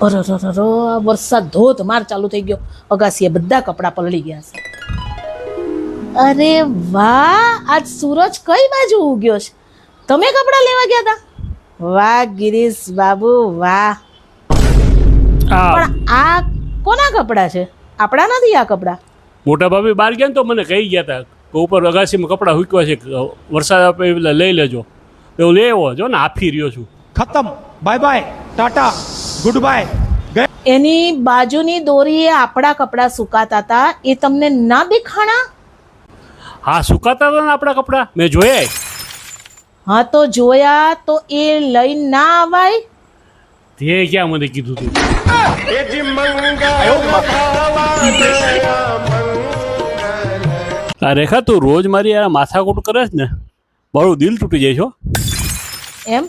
અરે વરસાદ ધોધમાર ચાલુ થઈ ગયો. અગાસીએ બધા કપડાં પલળી ગયા છે. અરે વાહ, આજ સૂરજ કઈ બાજુ ઉગ્યો છે? તમે કપડાં લેવા ગયા હતા? વાહ ગિરીશ બાબુ વાહ. પણ આ કોના કપડાં છે? આપણા નથી આ કપડાં. મોટા ભાભી બહાર ગયા ને તો મને કહી ગયા હતા કે ઉપર અગાસીમાં કપડાં હુકવા છે, વરસાદ આપે એટલે લઈ લેજો. એવું લેવો જો ને, હાફી રહ્યો છું. ખતમ, bye bye, tata, goodbye. એની બાજુની દોરીએ આપણા કપડાં સુકાતા હતા, એ તમને ના દેખાણા? હા, સુકાતા હતા ને આપણા કપડાં, મેં જોયા. હા તો જોયા તો એ લઈને ના આવાય? તે ક્યાં મને કીધું તું? આ રેખા, તું રોજ મારી યાર માથાકૂટ કરે છે ને, મારું દિલ તૂટી જાય છો. એમ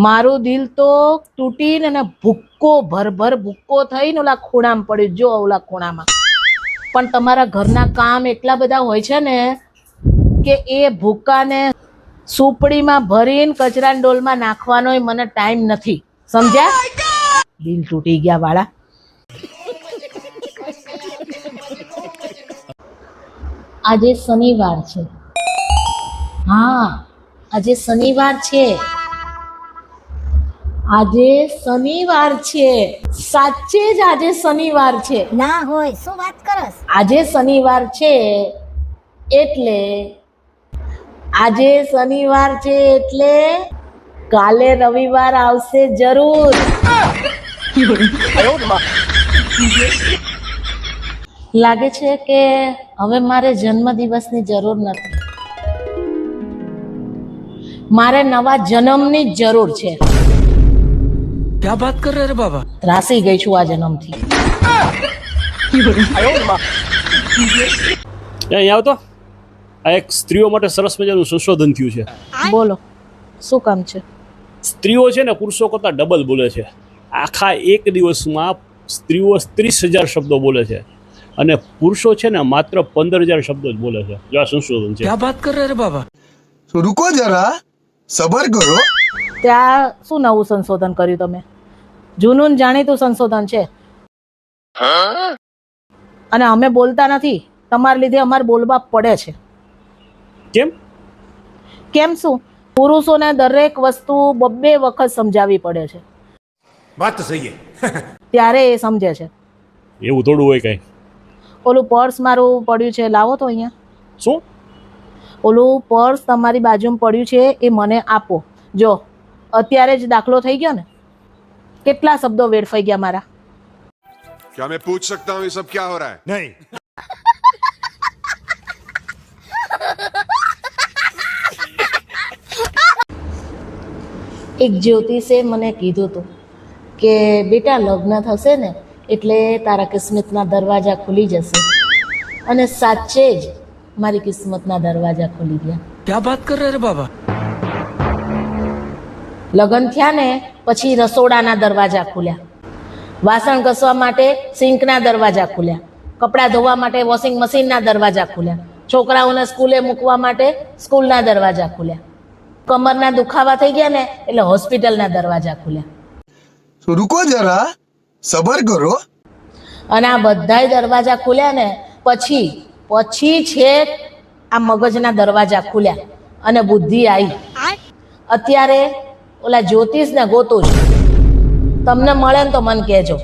મારું દિલ તો તૂટીને અને ભૂક્કો ભરભર ભૂક્કો થઈને ઓલા ખૂણામાં પડ્યું. જો ઓલા ખૂણામાં. પણ તમારા ઘરના કામ એટલા બધા હોય છે ને કે એ ભૂક્કાને સુપડીમાં ભરીને કચરાના ડોલમાં નાખવાનો મને ટાઈમ નથી. સમજ્યા? દિલ તૂટી ગયા વાળા. આજે શનિવાર છે. હા, આજે શનિવાર છે. આજે શનિવાર છે. સાચે જ આજે શનિવાર છે. ના હોય, શું વાત કરસ? આજે શનિવાર છે એટલે કાલે રવિવાર આવશે જરૂર. લાગે છે કે હવે મારે જન્મદિવસની જરૂર નથી. મારે નવા જન્મની જ જરૂર છે. क्या बात कर रहे हैं बाबा? ત્રાસી ગઈ છું આ જન્મથી. અહીંયા આવતો. આ એક સ્ત્રીઓ માટે સરસ મજાનું સંશોધન થયું છે. બોલો, શું કામ છે? સ્ત્રીઓ છે ને પુરુષો કરતાં ડબલ બોલે છે. આખા એક દિવસમાં સ્ત્રીઓ 30,000 શબ્દો બોલે છે અને પુરુષો છે ને માત્ર 15,000 શબ્દો જ બોલે છે. જો આ સંશોધન છે. क्या बात कर रहे हैं बाबा? तो रुको जरा, सबर करो. ત્યાં શું નવું સંશોધન કર્યું તમે? જૂનું ને જાણીતું સંશોધન છે. અને અમે બોલતા નથી, તમારા લીધે અમારે બોલવા પડે છે. કેમ? કેમ શું? પુરુષોને દરેક વસ્તુ 2 વખત સમજાવવી પડે છે. बात तो सही है. ત્યારે એ સમજે છે. એવું થોડું હોય કઈ? ઓલું પર્સ મારું પડ્યું છે, લાવો તો અહીંયા. શું? ઓલું પર્સ તમારી બાજુમાં પડ્યું છે, એ મને આપો. જો અત્યારે જ દાખલો થઈ ગયો ને, કેટલા શબ્દો વેડફાઈ ગયા મારા. क्या मैं पूछ सकता हूँ ये सब क्या हो रहा है? नहीं. એક જ્યોતિષે મને કીધું હતું કે બેટા લગ્ન થશે ને એટલે તારા કિસ્મતના દરવાજા ખુલી જશે. અને સાચે જ મારી કિસ્મતના દરવાજા ખુલી ગયા. क्या बात कर रहे हैं बाबा? લગ્ન થયા ને પછી રસોડાના દરવાજા ખુલ્યા, વાસણ ઘસવા માટે સિંકના દરવાજા ખુલ્યા, કપડાં ધોવા માટે વોશિંગ મશીનના દરવાજા ખુલ્યા, છોકરાઓને સ્કૂલે મૂકવા માટે સ્કૂલના દરવાજા ખુલ્યા, કમરના દુખાવા થઈ ગયા ને એટલે હોસ્પિટલના દરવાજા ખુલ્યા. तो रुको जरा, सबर करो. અને આ બધાય દરવાજા ખુલ્યા ને પછી છેક આ મગજના દરવાજા ખુલ્યા અને બુદ્ધિ આવી. અત્યારે ઓલા જ્યોતિષને ગોતું છું. તમને મળે ને તો મને કહેજો.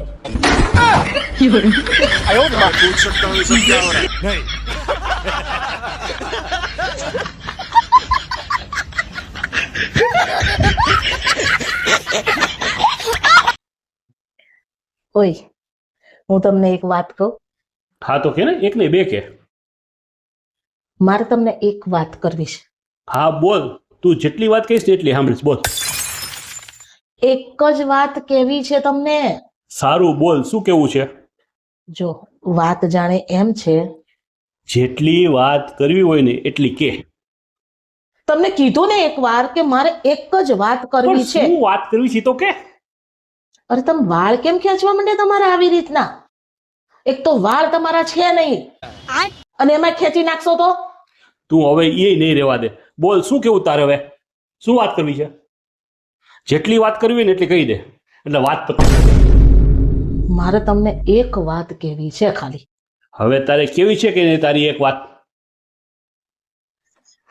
मैं पूछ सकता हूँ ये सब क्या हो रहा है? नहीं. ઓય, હું તમને એક વાત કહું. હા તો કે ને, એક નહીં બે કે. મારે તમને એક વાત કરવી છે. હા બોલ, તું જેટલી વાત કહીશ ને એટલી સાંભળીશ. બોલ. એક જ વાત કેવી છે તમને. સારું બોલ, શું કેવું છે? જો વાત જાણે એમ છે. જેટલી વાત કરવી હોય ને એટલી કે. તમને કીધું ને એક વાર કે મારે એક જ વાત કરવી પણ છે. શું વાત કરવી છે તો કે. અરે તમે વાળ કેમ ખેંચવા માંડે તમારા આવી રીતના? એક તો વાળ તમારા છે નહીં અને એમાં ખેંચી નાખશો તો તું હવે એ નહીં રહેવા દે. બોલ, શું કેવું તારે હવે? શું વાત કરવી છે? જેટલી વાત કરવી હોય ને એટલી કહી દે. એટલે વાત પતી. મારે તમને એક વાત કહેવી છે ખાલી. હવે તારે કેવી છે કે નહીં તારી એક વાત?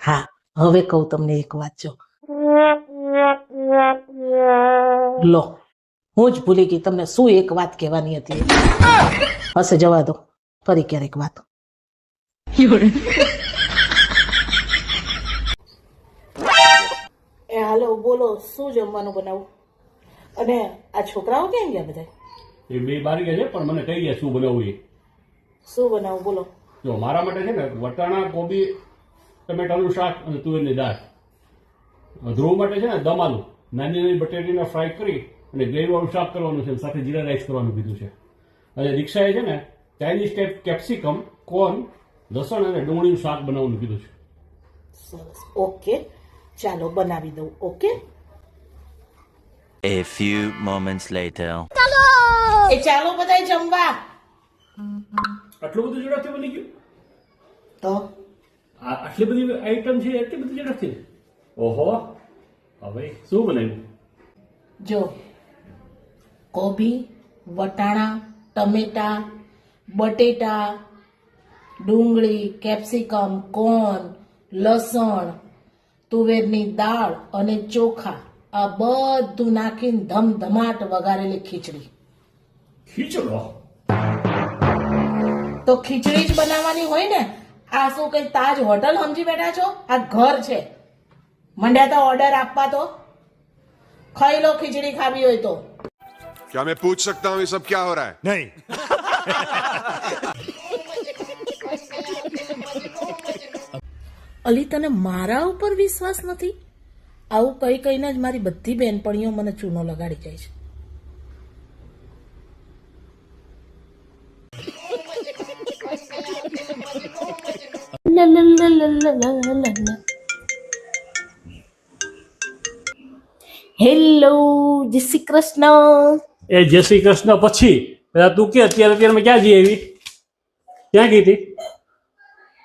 હા, હવે કહું તમને એક વાત. જો લો, હું જ ભૂલી ગઈ તમને શું એક વાત કહેવાની હતી. હશે, જવા દો, ફરી ક્યારેક વાત. એ હાલો, બોલો, શું જમવાનું બનાવું? અને આ છોકરાઓ ક્યાં ગયા બધા? એ બે બારી ગયા છે પણ મને કહી ગયા શું બનાવવું એ. શું બનાવું બોલો? જો મારા માટે છે ને વટાણા કોબી ટમેટાનું શાક અને તુવેરની દાળ. ધ્રુવ માટે છે ને દમ આલુ નાની નાની બટેટીને ફ્રાય કરી અને ગ્રેવીવાળું શાક કરવાનું છે, સાથે જીરા રાઈસ કરવાનું કીધું છે. અને દીક્ષાએ છે ને ચાઇનીઝ ટાઈપ કેપ્સિકમ, કોર્ન, લસણ અને ડુંગળીનું શાક બનાવવાનું કીધું છે. સરસ, ઓકે, ચાલો બનાવી દઉં. Okay, A few moments later. એ ચાલો બધાય જમવા. આટલું બધું ઝડપથી બની ગયું? તો આટલી બધી આઈટમ છે એટલી બધી ઝડપથી? ઓહો, હવે શું બનાવ્યું? જો કોબી, વટાણા, ટમેટા, બટેટા, ડુંગળી, કેપ્સિકમ, કોર્ન, લસણ, તુવેરની દાળ અને ચોખા, આ બધું નાખીને ધમધમાટ વઘારેલી ખીચડી. ખીચડો? તો ખીચડી જ બનાવવાની હોય ને. આ શું કઈ તાજ હોટલ સમજી બેઠા છો? આ ઘર છે. મંડ્યા તો ઓર્ડર આપવા તો. ખાઈ લો ખીચડી ખાવી હોય તો. क्या मैं पूछ सकता हूँ ये सब क्या हो रहा है? नहीं। અલી, તને મારા ઉપર વિશ્વાસ નથી? આવું કઈ કઈને જ મારી બધી બહેનપણીઓ મને ચૂનો લગાડી જાય છે. હેલો, જય શ્રી કૃષ્ણ. એ જય શ્રી કૃષ્ણ પછી પેલા તું કે અત્યારે મેં ક્યાં જઈ આવી? ક્યાં ગઈ હતી?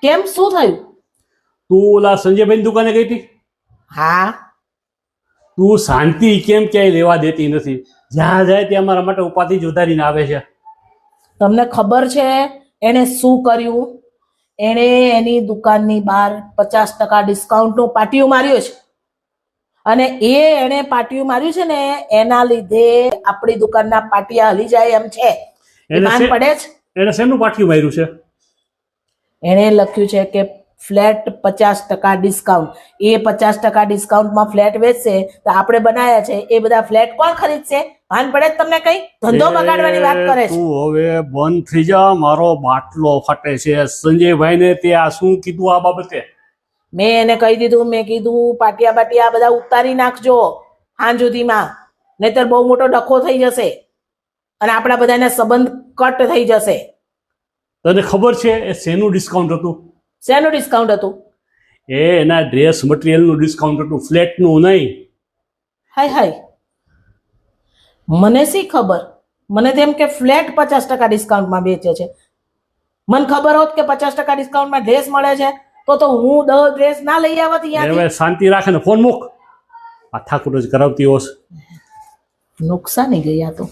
કેમ, શું થયું? તું ઓલા સંજયભાઈની દુકાને ગઈ હતી? હા, તું શાંતિ કેમ ક્યાંય લેવા દેતી નથી? જ્યાં જાય ત્યાં મારા માટે ઉપાધિ જ વધારીને આવે છે. તમને ખબર છે એણે શું કર્યું? એણે એની દુકાનની બહાર 50% ડિસ્કાઉન્ટનું પાટિયું માર્યું છે. અને એણે પાટિયું માર્યું છે ને એના લીધે આપણી દુકાનના પાટિયા હલી જાય એમ છે. ભાન પડે છે? એને શેનું પાટિયું માર્યું છે? એણે લખ્યું છે કે ફ્લેટ 50% ડિસ્કાઉન્ટ. એ 50% ડિસ્કાઉન્ટમાં ફ્લેટ વેચશે તો આપણે બનાવ્યા છે એ બધા ફ્લેટ કોણ ખરીદશે? ભાન પડે છે તમને? કઈ ધંધો બગાડવાની વાત કરે છે. તું હવે બંધ થઈ જા, મારો બાટલો ફાટે છે. સંજયભાઈને તે આ શું કીધું આ બાબતે? મેં એને કહી દીધું, મેં કીધું પાટિયા બાટિયા બધા ઉતારી નાખજો હાંજ સુધીમાં, નહીતર બહુ મોટો ડખો થઈ જશે અને આપણા બધાના સંબંધ કટ થઈ જશે. તને ખબર છે એ શેનું ડિસ્કાઉન્ટ હતું? શેનું ડિસ્કાઉન્ટ હતું? એ એના ડ્રેસ મટીરિયલનું ડિસ્કાઉન્ટ હતું, ફ્લેટનું નહીં. હાય હાય, મને શી ખબર? મને તેમ કે ફ્લેટ 50% ડિસ્કાઉન્ટમાં વેચે છે. મને ખબર હોત કે 50% ડિસ્કાઉન્ટમાં ડ્રેસ મળે છે તો હું 10 ડ્રેસ ના લઈ આવત અહીંયાથી. હવે શાંતિ રાખે ને ફોન મૂક. આ ઠાકુર જ કરાવતી હોશ. નુકસાની ગયા તો.